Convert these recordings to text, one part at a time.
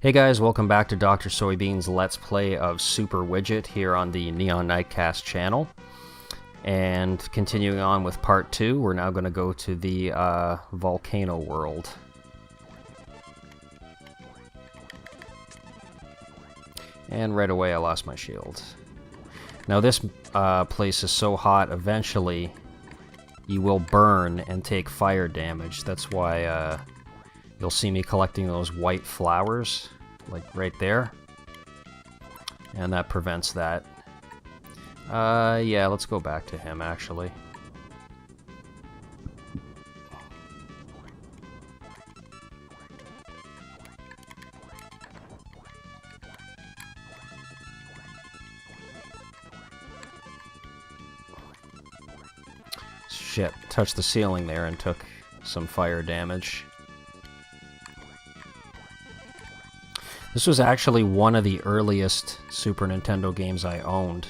Hey guys, welcome back to Dr. Soybean's Let's Play of Super Widget here on the Neon Nightcast channel. And continuing on with part 2, we're now going to go to the volcano world. And right away I lost my shield. Now this place is so hot, eventually you will burn and take fire damage. That's why you'll see me collecting those white flowers, like right there. And that prevents that. Yeah, let's go back to him, actually. Shit, touched the ceiling there and took some fire damage. This was actually one of the earliest Super Nintendo games I owned.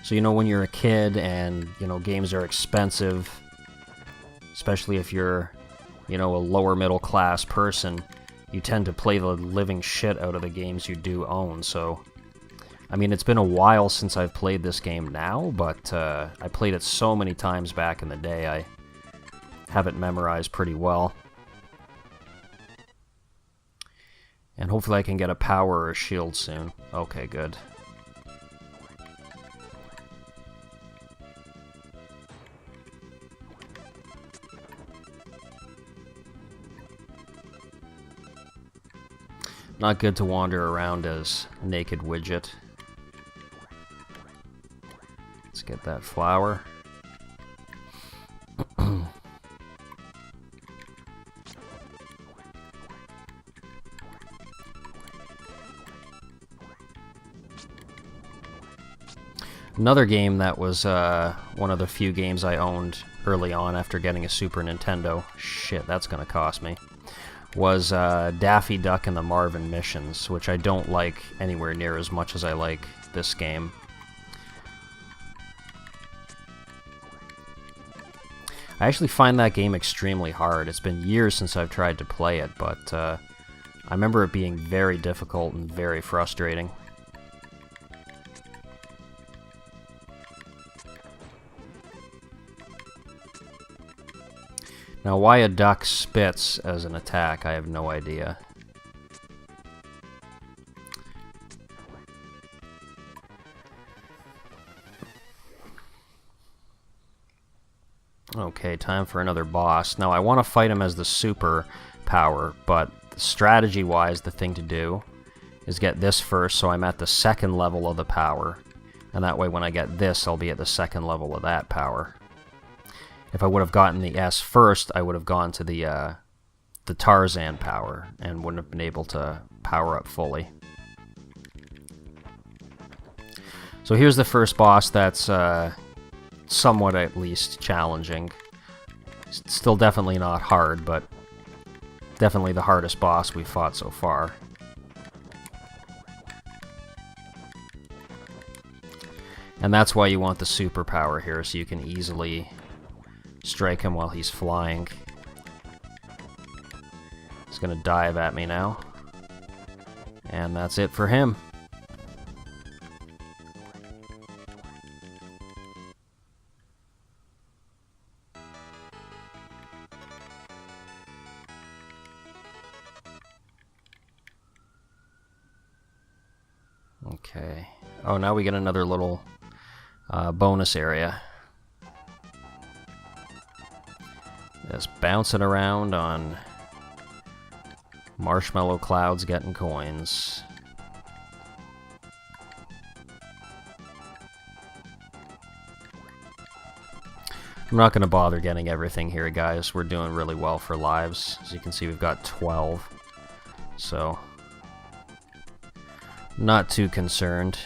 So, you know, when you're a kid and, you know, games are expensive, especially if you're, you know, a lower middle class person, you tend to play the living shit out of the games you do own. So, I mean, it's been a while since I've played this game now, but I played it so many times back in the day, I have it memorized pretty well. And hopefully I can get a power or a shield soon. Okay, good. Not good to wander around as naked Widget. Let's get that flower. Another game that was one of the few games I owned early on after getting a Super Nintendo, shit, that's gonna cost me, was Daffy Duck and the Marvin Missions, which I don't like anywhere near as much as I like this game. I actually find that game extremely hard. It's been years since I've tried to play it, but I remember it being very difficult and very frustrating. Now, why a duck spits as an attack, I have no idea. Okay, time for another boss. Now, I want to fight him as the super power, but strategy-wise, the thing to do is get this first, so I'm at the second level of the power. And that way, when I get this, I'll be at the second level of that power. If I would have gotten the S first, I would have gone to the Tarzan power and wouldn't have been able to power up fully. So here's the first boss that's somewhat at least challenging. Still definitely not hard, but definitely the hardest boss we've fought so far. And that's why you want the superpower here, so you can easily strike him while he's flying. He's gonna dive at me now. And that's it for him. Okay. Oh, now we get another little bonus area. Just bouncing around on marshmallow clouds getting coins. I'm not going to bother getting everything here, guys. We're doing really well for lives. As you can see, we've got 12. So, not too concerned.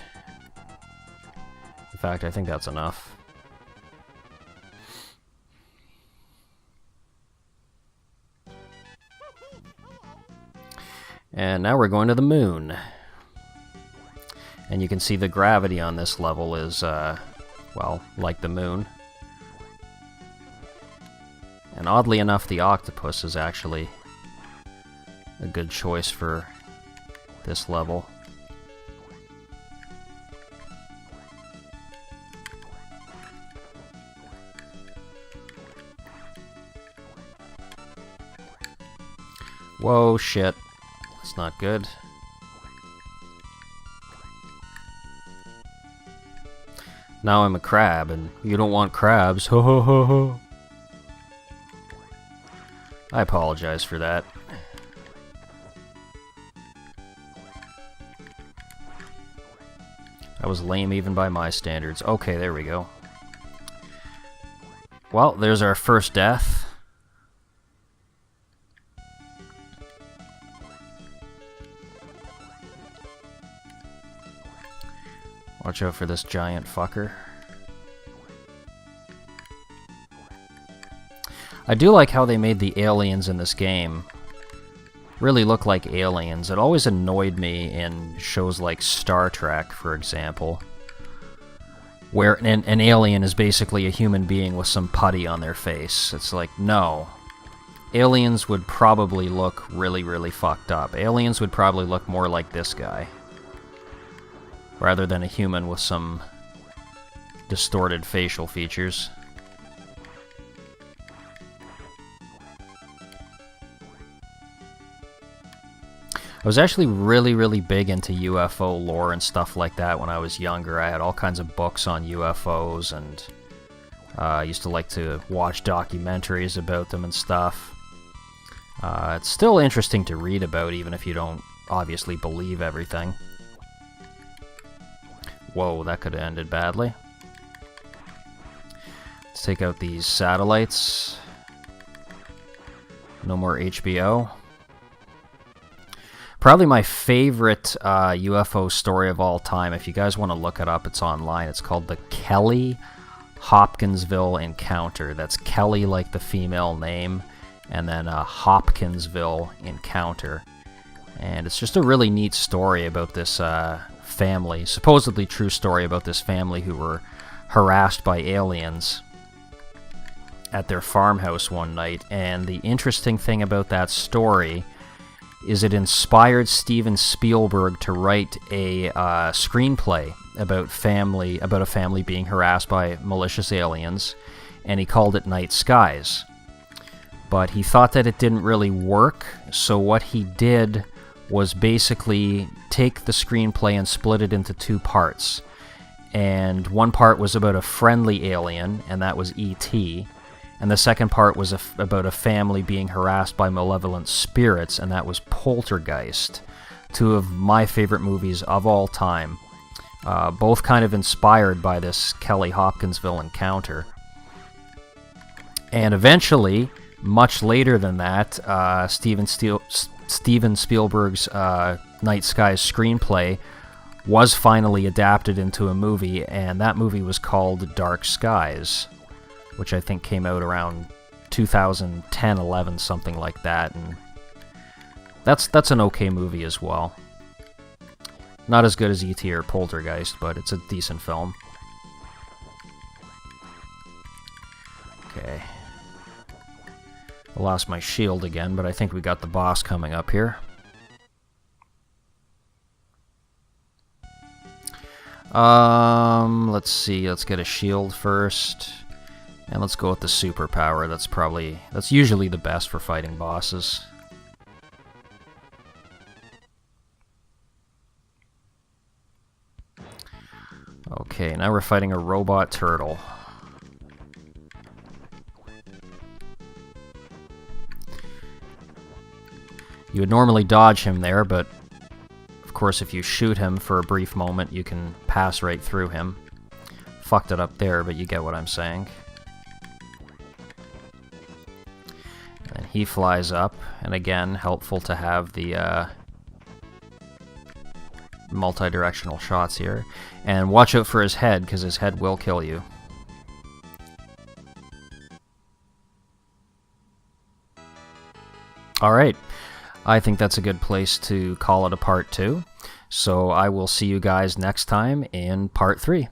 In fact, I think that's enough. And now we're going to the moon. And you can see the gravity on this level is, well, like the moon. And oddly enough, the octopus is actually a good choice for this level. Whoa, shit. That's not good. Now I'm a crab, and you don't want crabs. Ho ho ho ho. I apologize for that. That was lame even by my standards. Okay, there we go. Well, there's our first death. Watch out for this giant fucker. I do like how they made the aliens in this game really look like aliens. It always annoyed me in shows like Star Trek, for example, where an alien is basically a human being with some putty on their face. It's like, no. Aliens would probably look really, really fucked up. Aliens would probably look more like this guy, rather than a human with some distorted facial features. I was actually really, really big into UFO lore and stuff like that when I was younger. I had all kinds of books on UFOs, and I used to like to watch documentaries about them and stuff. It's still interesting to read about, even if you don't obviously believe everything. Whoa, that could have ended badly. Let's take out these satellites. No more HBO. Probably my favorite UFO story of all time. If you guys want to look it up, it's online. It's called the Kelly-Hopkinsville Encounter. That's Kelly like the female name, and then Hopkinsville Encounter. And it's just a really neat story about this family, supposedly true story about this family who were harassed by aliens at their farmhouse one night. And the interesting thing about that story is it inspired Steven Spielberg to write a screenplay about a family being harassed by malicious aliens, and he called it Night Skies. But he thought that it didn't really work, so what he did was basically take the screenplay and split it into two parts. And one part was about a friendly alien, and that was E.T., and the second part was about a family being harassed by malevolent spirits, and that was Poltergeist. Two of my favorite movies of all time. Both kind of inspired by this Kelly-Hopkinsville encounter. And eventually, much later than that, Steven Spielberg's Night Skies screenplay was finally adapted into a movie, and that movie was called Dark Skies, which I think came out around 2010, 11, something like that, and that's an okay movie as well. Not as good as E.T. or Poltergeist, but it's a decent film. Okay. I lost my shield again, but I think we got the boss coming up here. Let's see, let's get a shield first. And let's go with the superpower. That's usually the best for fighting bosses. Okay, now we're fighting a robot turtle. You would normally dodge him there, but of course if you shoot him for a brief moment, you can pass right through him. Fucked it up there, but you get what I'm saying. And he flies up, and again, helpful to have the multi-directional shots here. And watch out for his head, because his head will kill you. Alright, I think that's a good place to call it a part 2. So I will see you guys next time in part 3.